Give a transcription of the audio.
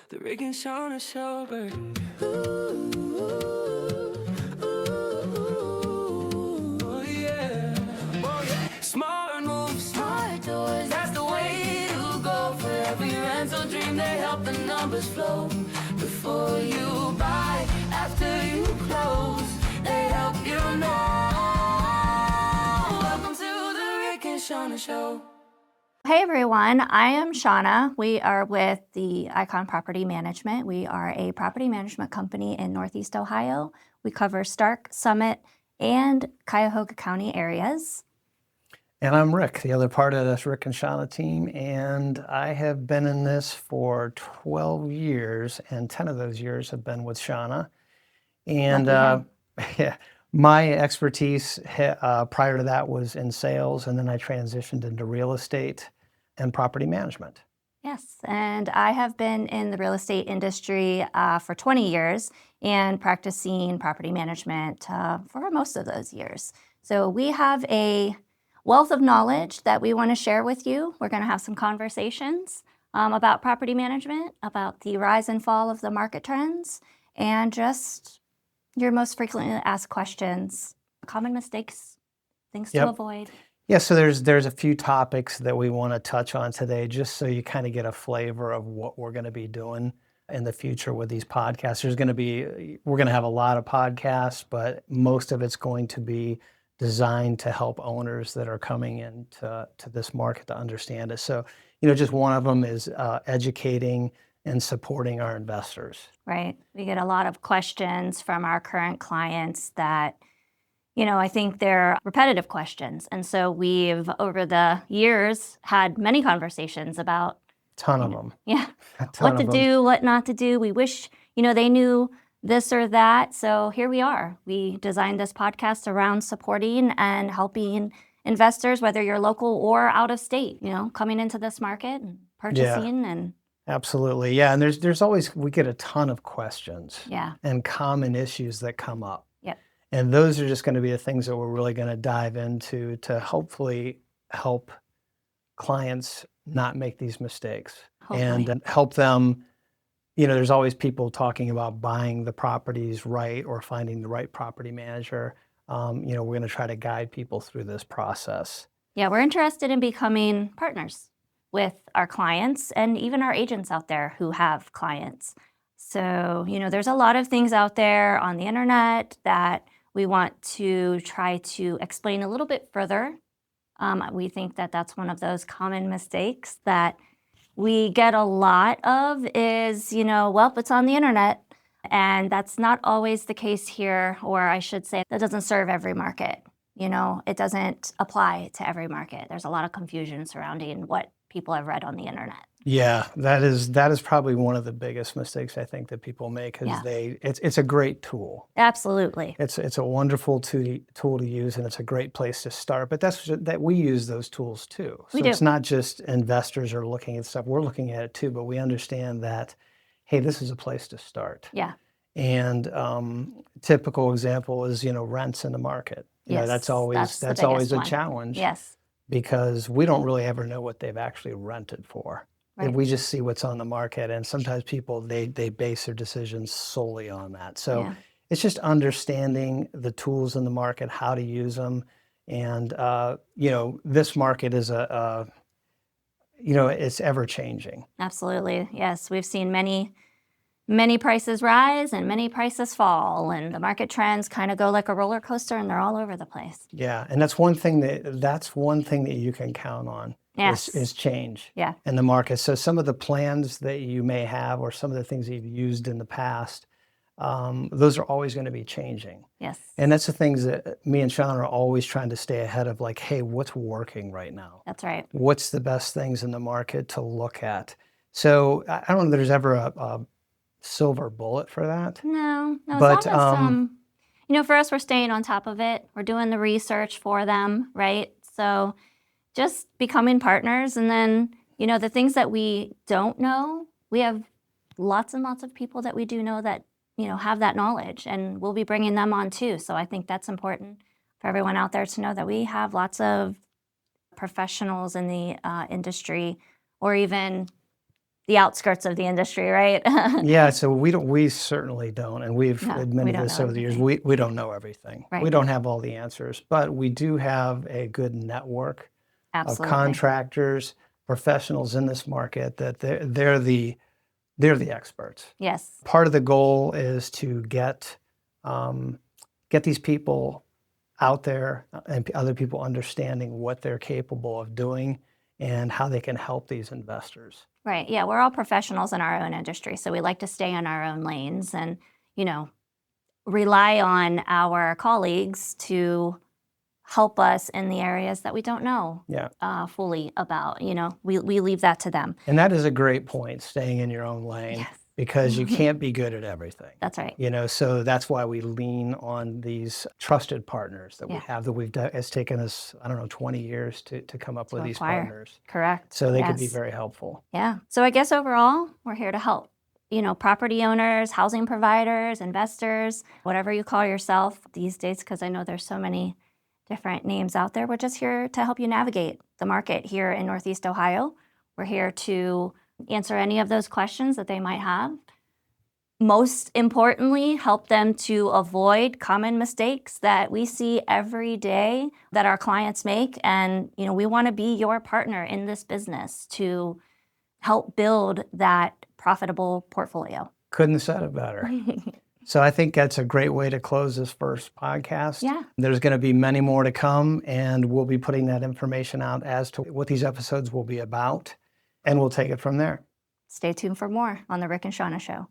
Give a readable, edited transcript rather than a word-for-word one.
The Rick and Shawna Show, baby. Oh yeah. Oh yeah. Smart moves, smart doors. That's the way to go. For every rental dream, they help the numbers flow. Before you buy, after you close, they help you know. Welcome to the Rick and Shawna Show. Hey everyone, I am Shawna. We are with the Icon Property Management. We are a property management company in Northeast Ohio. We cover Stark, Summit, and Cuyahoga County areas. And I'm Rick, the other part of this Rick and Shawna team, and I have been in this for 12 years, and 10 of those years have been with Shawna. And yeah, my expertise prior to that was in sales, and then I transitioned into real estate and property management. Yes, and I have been in the real estate industry for 20 years and practicing property management for most of those years. So we have a wealth of knowledge that we want to share with you. We're going to have some conversations about property management, about the rise and fall of the market trends, and just your most frequently asked questions, common mistakes, things to avoid. Yeah, so there's a few topics that we want to touch on today, just so you kind of get a flavor of what we're going to be doing in the future with these podcasts. We're going to have a lot of podcasts, but most of it's going to be designed to help owners that are coming into this market to understand it. So, just one of them is educating and supporting our investors. Right. We get a lot of questions from our current clients that, I think they're repetitive questions. And so we've, over the years, had many conversations about Ton of them. Yeah. What to do, what not to do. We wish, they knew this or that. So here we are. We designed this podcast around supporting and helping investors, whether you're local or out of state, coming into this market and purchasing and Absolutely. Yeah. And there's always, we get a ton of questions yeah. and common issues that come up. Yep. And those are just going to be the things that we're really going to dive into to hopefully help clients not make these mistakes and help them. There's always people talking about buying the properties right or finding the right property manager. We're going to try to guide people through this process. Yeah, we're interested in becoming partners with our clients and even our agents out there who have clients. So, there's a lot of things out there on the internet that we want to try to explain a little bit further. We think that that's one of those common mistakes that we get a lot of is, it's on the internet. And that's not always the case here, or I should say that doesn't serve every market. It doesn't apply to every market. There's a lot of confusion surrounding what people have read on the internet. Yeah, that is probably one of the biggest mistakes I think that people make is it's a great tool. Absolutely. It's a wonderful tool to use, and it's a great place to start. But that we use those tools too. So it's not just investors are looking at stuff. We're looking at it too, but we understand that, hey, this is a place to start. Yeah. And typical example is rents in the market. That's always a challenge. Yes. Because we don't really ever know what they've actually rented for. Right. We just see what's on the market, and sometimes people they base their decisions solely on that. So it's just understanding the tools in the market, how to use them, and this market is it's ever changing. Absolutely, yes. We've seen many prices rise and many prices fall, and the market trends kind of go like a roller coaster, and they're all over the place. Yeah, and that's one thing that you can count on. Yes. Is change in the market. So some of the plans that you may have or some of the things that you've used in the past, those are always going to be changing. Yes. And that's the things that me and Sean are always trying to stay ahead of, like, hey, what's working right now? That's right. What's the best things in the market to look at? So I don't know if there's ever a silver bullet for that. No, but as long as, for us, we're staying on top of it. We're doing the research for them, right? So just becoming partners, and then, the things that we don't know, we have lots and lots of people that we do know that, have that knowledge, and we'll be bringing them on too. So I think that's important for everyone out there to know that we have lots of professionals in the industry, or even the outskirts of the industry, right? Yeah, so we certainly don't, and we've No, we admitted don't this know over the years. everything. We don't know everything. We Right. don't have all the answers, but we do have a good network of Absolutely. contractors, professionals in this market that they're the experts. Yes. Part of the goal is to get these people out there and other people understanding what they're capable of doing and how they can help these investors. Right. Yeah, we're all professionals in our own industry, so we like to stay in our own lanes and, rely on our colleagues to help us in the areas that we don't know Yeah. fully about. We leave that to them. And that is a great point, staying in your own lane, Yes. because you can't be good at everything. That's right. So that's why we lean on these trusted partners that we Yeah. have it's taken us, 20 years to come up with these acquire. partners. Correct. So they could be Yes. very helpful. Yeah. So I guess overall, we're here to help. Property owners, housing providers, investors, whatever you call yourself these days, because I know there's so many different names out there. We're just here to help you navigate the market here in Northeast Ohio. We're here to answer any of those questions that they might have. Most importantly, help them to avoid common mistakes that we see every day that our clients make. And, we want to be your partner in this business to help build that profitable portfolio. Couldn't have said it better. So I think that's a great way to close this first podcast. Yeah. There's going to be many more to come, and we'll be putting that information out as to what these episodes will be about, and we'll take it from there. Stay tuned for more on The Rick and Shawna Show.